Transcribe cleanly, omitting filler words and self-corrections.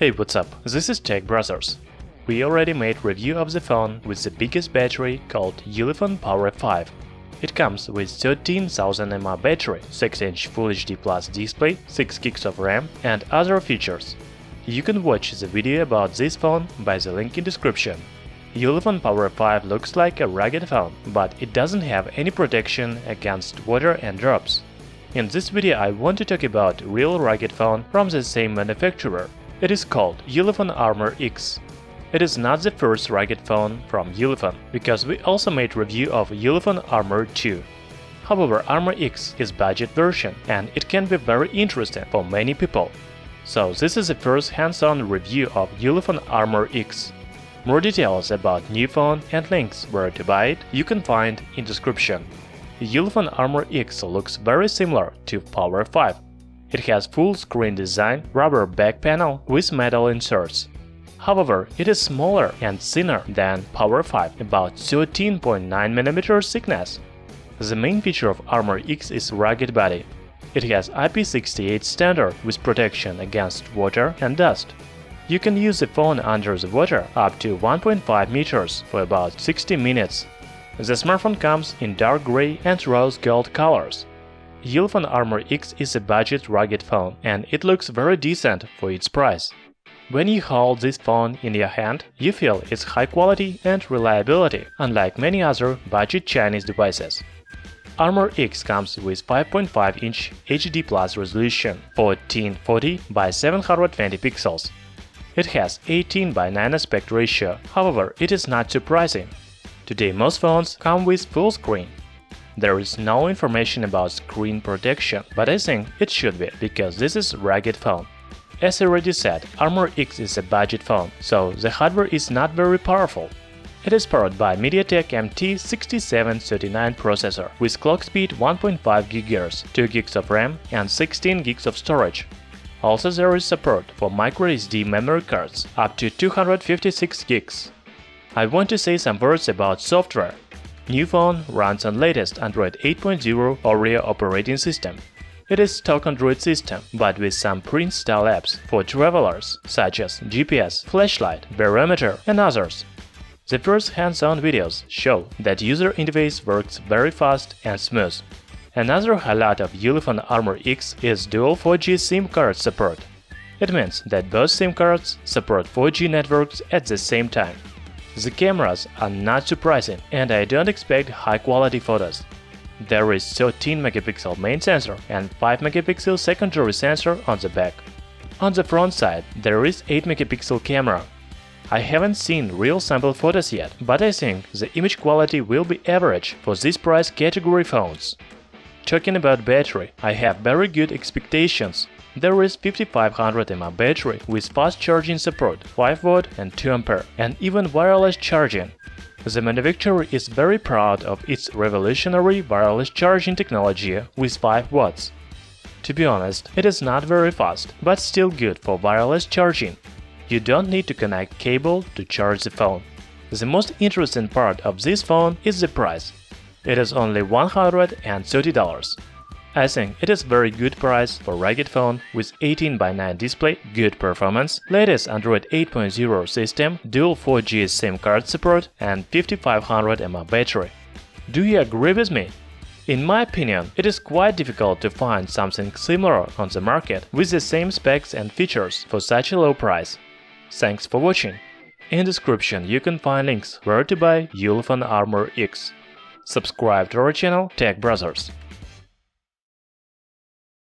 Hey, what's up? This is Tech Brothers. We already made review of the phone with the biggest battery called Ulefone Power 5. It comes with 13,000 mAh battery, 6-inch Full HD Plus display, 6 GB of RAM and other features. You can watch the video about this phone by the link in description. Ulefone Power 5 looks like a rugged phone, but it doesn't have any protection against water and drops. In this video I want to talk about real rugged phone from the same manufacturer. It is called Ulefone Armor X. It is not the first rugged phone from Ulefone, because we also made review of Ulefone Armor 2. However, Armor X is budget version and it can be very interesting for many people. So this is the first hands-on review of Ulefone Armor X. More details about new phone and links where to buy it you can find in description. Ulefone Armor X looks very similar to Power 5. It has full-screen design, rubber back panel with metal inserts. However, it is smaller and thinner than Power 5, about 13.9 mm thickness. The main feature of Armor X is rugged body. It has IP68 standard with protection against water and dust. You can use the phone under the water up to 1.5 meters for about 60 minutes. The smartphone comes in dark gray and rose gold colors. Ulefone Armor X is a budget rugged phone and it looks very decent for its price. When you hold this phone in your hand, you feel its high quality and reliability, unlike many other budget Chinese devices. Armor X comes with 5.5-inch HD Plus resolution, 1440 by 720 pixels. It has 18 by 9 aspect ratio, however, it is not surprising. Today most phones come with full screen. There is no information about screen protection, but I think it should be, because this is a rugged phone. As I already said, Armor X is a budget phone, so the hardware is not very powerful. It is powered by MediaTek MT6739 processor with clock speed 1.5 GHz, 2 GB of RAM and 16 GB of storage. Also there is support for microSD memory cards up to 256 GB. I want to say some words about software. New phone runs on latest Android 8.0 Oreo operating system. It is stock Android system, but with some pre-installed apps for travelers, such as GPS, flashlight, barometer and others. The first hands-on videos show that user interface works very fast and smooth. Another highlight of Ulefone Armor X is dual 4G SIM card support. It means that both SIM cards support 4G networks at the same time. The cameras are not surprising and I don't expect high-quality photos. There is 13-megapixel main sensor and 5-megapixel secondary sensor on the back. On the front side, there is 8-megapixel camera. I haven't seen real sample photos yet, but I think the image quality will be average for this price category phones. Talking about battery, I have very good expectations. There is 5500 mAh battery with fast charging support, 5V and 2A, and even wireless charging. The manufacturer is very proud of its revolutionary wireless charging technology with 5W. To be honest, it is not very fast, but still good for wireless charging. You don't need to connect cable to charge the phone. The most interesting part of this phone is the price. It is only $130. I think it is very good price for rugged phone with 18:9 display, good performance, latest Android 8.0 system, dual 4G SIM card support and 5500 mAh battery. Do you agree with me? In my opinion, it is quite difficult to find something similar on the market with the same specs and features for such a low price. Thanks for watching. In description you can find links where to buy Ulefone Armor X. Subscribe to our channel Tech Brothers.